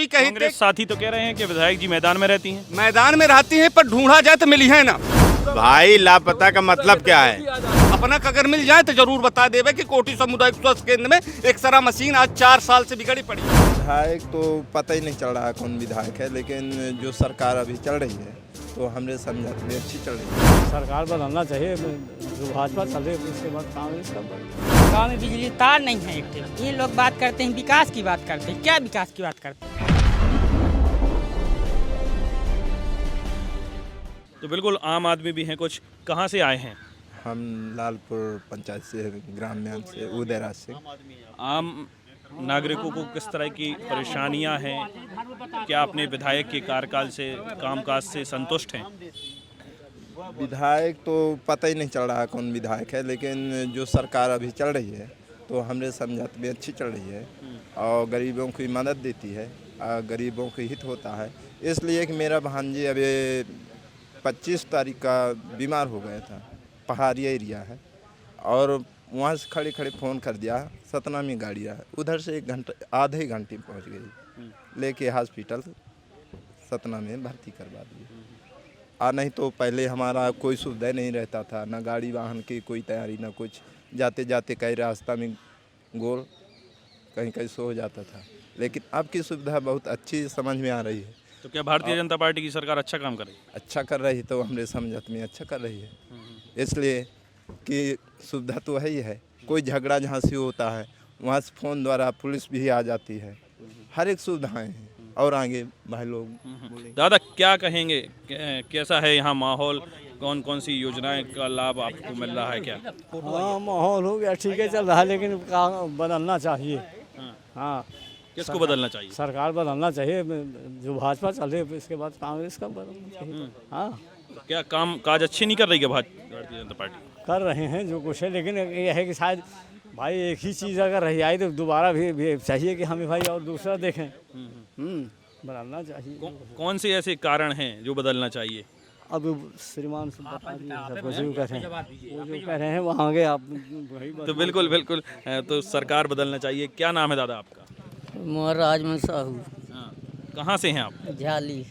कोई कहीं कांग्रेस साथी तो कह रहे हैं कि विधायक जी मैदान में रहती हैं। मैदान में रहती हैं, पर ढूंढा जाए तो मिली है ना। भाई लापता का मतलब क्या है? अपना अगर मिल जाए तो जरूर बता देवे कि कोठी सामुदायिक स्वास्थ्य केंद्र में एक्सरा मशीन आज 4 साल से बिगड़ी पड़ी है। विधायक तो पता ही नहीं चल रहा है कौन विधायक है, लेकिन जो सरकार अभी चल रही है तो हमने समझा भी अच्छी चल रही है। सरकार बदलना चाहिए, जो भाजपा चले उसके बाद कांग्रेस का गाँव में बिजली तार नहीं है एक। ये लोग बात करते हैं विकास की बात करते हैं, क्या विकास की बात करते हैं? तो बिल्कुल आम आदमी भी हैं कुछ। कहाँ से आए हैं? हम लालपुर पंचायत से, ग्राम्यान से, उदयराज से। आम नागरिकों को किस तरह की परेशानियां हैं? क्या अपने विधायक के कार्यकाल से, कामकाज से संतुष्ट हैं? विधायक तो पता ही नहीं चल रहा है कौन विधायक है, लेकिन जो सरकार अभी चल रही है तो हमने समझा भी अच्छी चल रही है और गरीबों की मदद देती है, गरीबों के हित होता है। इसलिए कि मेरा भांजी अभी 25 तारीख का बीमार हो गया था, पहाड़ी एरिया है, और वहाँ से खड़े खड़े फ़ोन कर दिया, सतना में गाड़ी है, उधर से 1 घंटे आधे घंटे में पहुँच गई, लेके हॉस्पिटल सतना में भर्ती करवा दिए। नहीं तो पहले हमारा कोई सुविधा नहीं रहता था, ना गाड़ी वाहन की कोई तैयारी, ना कुछ। जाते जाते कहीं रास्ता में गोल कहीं कहीं सो जाता था, लेकिन अब की सुविधा बहुत अच्छी समझ में आ रही है। तो क्या भारतीय जनता पार्टी की सरकार अच्छा काम कर रही है? अच्छा कर रही तो हमने समझत में अच्छा कर रही है, इसलिए कि सुविधा तो है ही है। कोई झगड़ा जहाँ से होता है वहाँ से फ़ोन द्वारा पुलिस भी आ जाती है, हर एक सुविधाएं हैं। और आगे भाई लोग दादा क्या कहेंगे, कैसा है यहाँ माहौल? कौन कौन सी योजनाएं का लाभ आपको मिल रहा है? क्या हाँ, माहौल हो गया, ठीक है चल रहा है, लेकिन बदलना चाहिए। हाँ, किसको बदलना चाहिए? सरकार बदलना चाहिए, जो भाजपा चले इसके बाद कांग्रेस का बदलना चाहिए। हाँ, क्या काम काज अच्छे नहीं कर रही है भारतीय जनता पार्टी? कर रहे हैं जो कुछ है, लेकिन ये है कि शायद भाई एक ही चीज़ अगर रह जाए तो दोबारा भी चाहिए कि हमें भाई और दूसरा देखें। बदलना चाहिए। कौन से ऐसे कारण हैं जो बदलना चाहिए? अब श्रीमान से बता दिए, वो जो कह रहे हैं वहाँ आगे आप वही तो बिल्कुल बिल्कुल, तो सरकार बदलना चाहिए। क्या नाम है दादा आपका? मोहर राजमन साहू, कहाँ से हैं आप? झाली।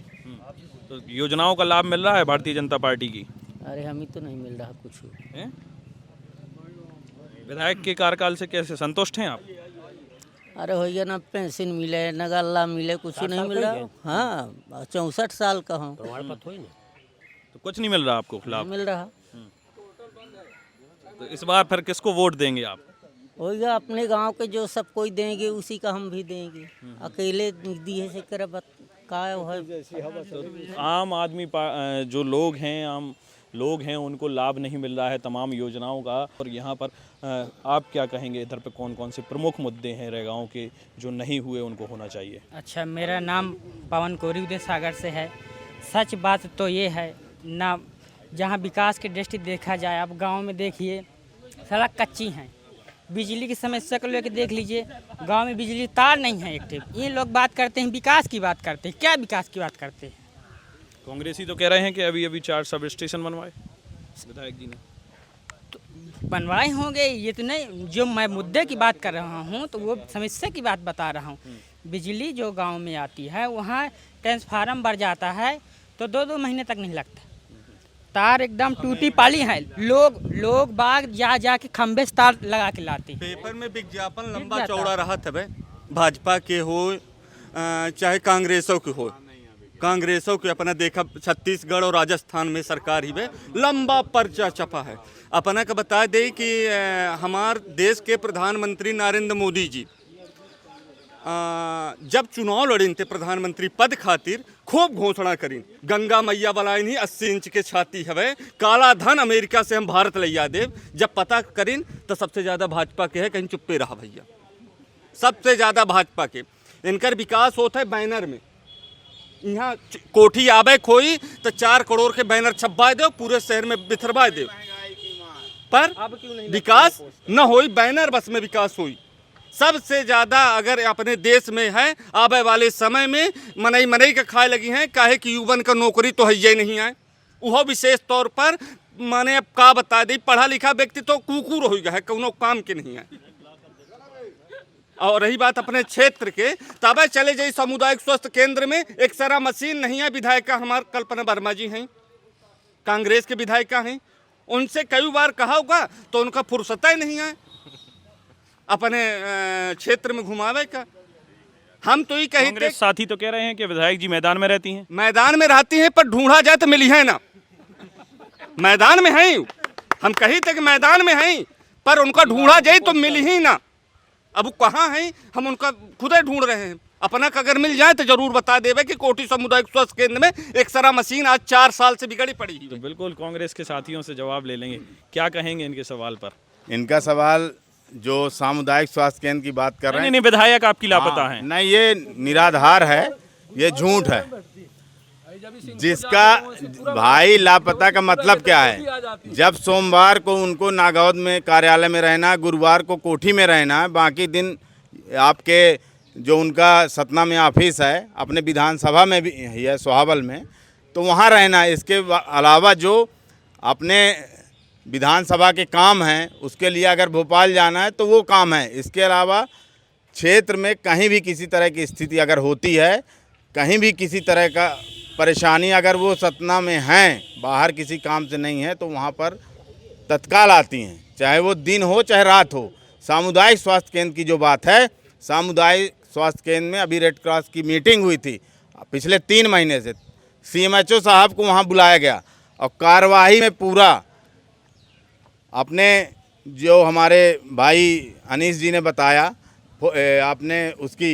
तो योजनाओं का लाभ मिल रहा है भारतीय जनता पार्टी की? अरे हमें तो नहीं मिल रहा कुछ। हैं? विधायक के कार्यकाल से कैसे संतुष्ट हैं आप? अरे होइए ना, पेंशन मिले, न गल्ला मिले, कुछ नहीं मिल रहा। हाँ, 64 साल का हूँ, तो कुछ नहीं मिल रहा आपको नहीं लाभ? मिल रहा। तो इस बार फिर किसको वोट देंगे आप? होइए अपने गांव के जो सब कोई देंगे उसी का हम भी देंगे। अकेले दिए से करे का है। आम आदमी जो लोग हैं, आम लोग हैं, उनको लाभ नहीं मिल रहा है तमाम योजनाओं का। और यहाँ पर आप क्या कहेंगे, इधर पे कौन कौन से प्रमुख मुद्दे हैं रेगांव के जो नहीं हुए, उनको होना चाहिए? अच्छा, मेरा नाम पवन कोरी उदय सागर से है। सच बात तो ये है ना, जहाँ विकास की दृष्टि देखा जाए, अब गांव में देखिए सड़क कच्ची हैं, बिजली की समस्या को लेकर देख लीजिए, गांव में बिजली तार नहीं है एक। ये लोग बात करते हैं विकास की बात करते हैं, क्या विकास की बात करते हैं? कांग्रेसी तो कह रहे हैं कि अभी अभी 4 सब स्टेशन बनवाए विधायक जी ने। तो बनवाए होंगे, ये तो नहीं। जो मैं मुद्दे की बात कर रहा हूँ तो वो समस्या की बात बता रहा हूँ। बिजली जो गांव में आती है वहाँ ट्रांसफार्मर बढ़ जाता है तो 2-2 महीने तक नहीं लगता। तार एकदम टूटी पाली है, लोग बाग जा के खंभे से तार लगा के लाते हैं। पेपर में विज्ञापन लंबा चौड़ा रहा था, भाजपा के हो चाहे कांग्रेसों के हो। कांग्रेसों के अपना देखा छत्तीसगढ़ और राजस्थान में सरकार ही में लंबा पर्चा छपा है। अपना का बता दे कि हमारे देश के प्रधानमंत्री नरेंद्र मोदी जी जब चुनाव लड़ीन थे प्रधानमंत्री पद खातिर, खूब घोषणा करीन, गंगा मैया बलाइन ही 80 इंच के छाती हवे, काला धन अमेरिका से हम भारत लैया देव। जब पता करीन तो सबसे ज़्यादा भाजपा के है, कहीं चुप्पे रहा भैया, सबसे ज़्यादा भाजपा के। इनकर विकास होता है बैनर में। यहाँ कोठी आवे खोई तो 4 करोड़ के बैनर छपवा दो, पूरे शहर में बिथरवा दो, पर विकास न होई, बैनर बस में विकास हुई। सबसे ज़्यादा अगर अपने देश में है आने वाले समय में मनई का खाए लगी हैं, काहे कि युवन का नौकरी तो है ही नहीं है। वह विशेष तौर पर माने अब का बता दी, पढ़ा लिखा व्यक्ति तो कुकुर हो गया है, कोनो काम के नहीं है। और रही बात अपने क्षेत्र के, तब चले जाइए सामुदायिक स्वास्थ्य केंद्र में एक्सरा मशीन नहीं है। विधायिका हमारे कल्पना वर्मा जी हैं, कांग्रेस के विधायिका हैं, उनसे कई बार कहा होगा तो उनका फुर्सत ही नहीं है अपने क्षेत्र में घुमावे का। हम तो ये कहते, कांग्रेस साथी तो कह रहे हैं कि विधायक जी मैदान में रहती हैं। मैदान में रहती हैं पर ढूंढा जाए तो मिली है ना, मैदान में हैं। हम कही थे कि मैदान में हैं पर उनका ढूंढा जाए तो मिली ही ना। अब वो कहाँ हैं, हम उनका खुद ही ढूंढ रहे हैं। अपना अगर मिल जाए तो जरूर बता देवे कि कोठी सामुदायिक स्वास्थ्य केंद्र में एक्सरा मशीन आज 4 साल से बिगड़ी पड़ी है। तो बिल्कुल कांग्रेस के साथियों से जवाब ले लेंगे, क्या कहेंगे इनके सवाल पर? इनका सवाल जो सामुदायिक स्वास्थ्य केंद्र की बात कर रहे हैं, नहीं, विधायक आपकी लापता हैं। नहीं, ये निराधार है, ये झूठ है। जिसका भाई लापता का मतलब क्या है? जब सोमवार को उनको नागौद में कार्यालय में रहना, गुरुवार को कोठी में रहना, बाकी दिन आपके जो उनका सतना में ऑफिस है, अपने विधानसभा में भी है सोहावल में, तो वहाँ रहना। इसके अलावा जो अपने विधानसभा के काम हैं उसके लिए अगर भोपाल जाना है तो वो काम है। इसके अलावा क्षेत्र में कहीं भी किसी तरह की स्थिति अगर होती है, कहीं भी किसी तरह का परेशानी अगर वो सतना में हैं, बाहर किसी काम से नहीं है, तो वहाँ पर तत्काल आती हैं, चाहे वो दिन हो चाहे रात हो। सामुदायिक स्वास्थ्य केंद्र की जो बात है, सामुदायिक स्वास्थ्य केंद्र में अभी रेड क्रॉस की मीटिंग हुई थी पिछले 3 महीने से। CMHO साहब को वहाँ बुलाया गया और कार्यवाही में पूरा अपने जो हमारे भाई अनीस जी ने बताया, आपने उसकी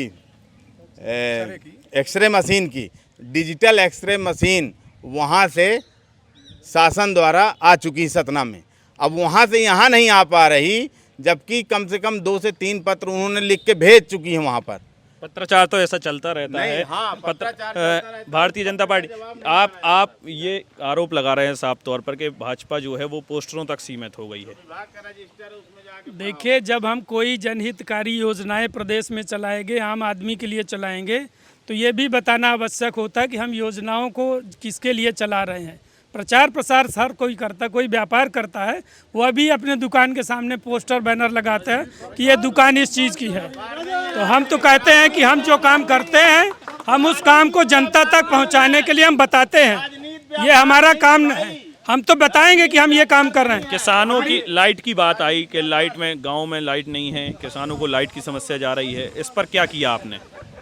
एक्सरे मशीन की, डिजिटल एक्सरे मशीन वहाँ से शासन द्वारा आ चुकी सतना में। अब वहाँ से यहाँ नहीं आ पा रही, जबकि कम से कम 2 से 3 पत्र उन्होंने लिख के भेज चुकी हैं वहाँ पर। पत्राचार तो ऐसा चलता रहता है। हाँ, पत्राचार चलता रहता है। भारतीय जनता पार्टी, आप ये आरोप लगा रहे हैं साफ तौर पर कि भाजपा जो है वो पोस्टरों तक सीमित हो गई है। देखिए, जब हम कोई जनहितकारी योजनाएं प्रदेश में चलाएंगे, आम आदमी के लिए चलाएंगे, तो ये भी बताना आवश्यक होता है कि हम योजनाओं को किसके लिए चला रहे हैं। प्रचार प्रसार हर कोई करता, कोई व्यापार करता है, वह भी अपने दुकान के सामने पोस्टर बैनर लगाते हैं कि ये दुकान इस चीज़ की है। तो हम तो कहते हैं कि हम जो काम करते हैं, हम उस काम को जनता तक पहुंचाने के लिए हम बताते हैं, ये हमारा काम है। हम तो बताएंगे कि हम ये काम कर रहे हैं। किसानों की लाइट की बात आई कि लाइट में, गाँव में लाइट नहीं है, किसानों को लाइट की समस्या जा रही है, इस पर क्या किया आपने?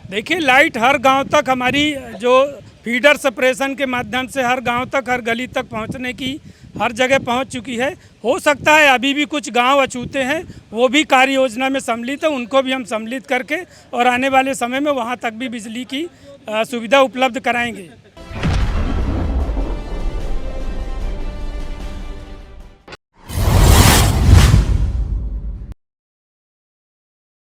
देखिए, लाइट हर गांव तक, हमारी जो फीडर सेपरेशन के माध्यम से हर गांव तक, हर गली तक पहुंचने की हर जगह पहुंच चुकी है। हो सकता है अभी भी कुछ गांव अछूते हैं, वो भी कार्य योजना में सम्मिलित है, उनको भी हम सम्मिलित करके और आने वाले समय में वहां तक भी बिजली की सुविधा उपलब्ध कराएंगे।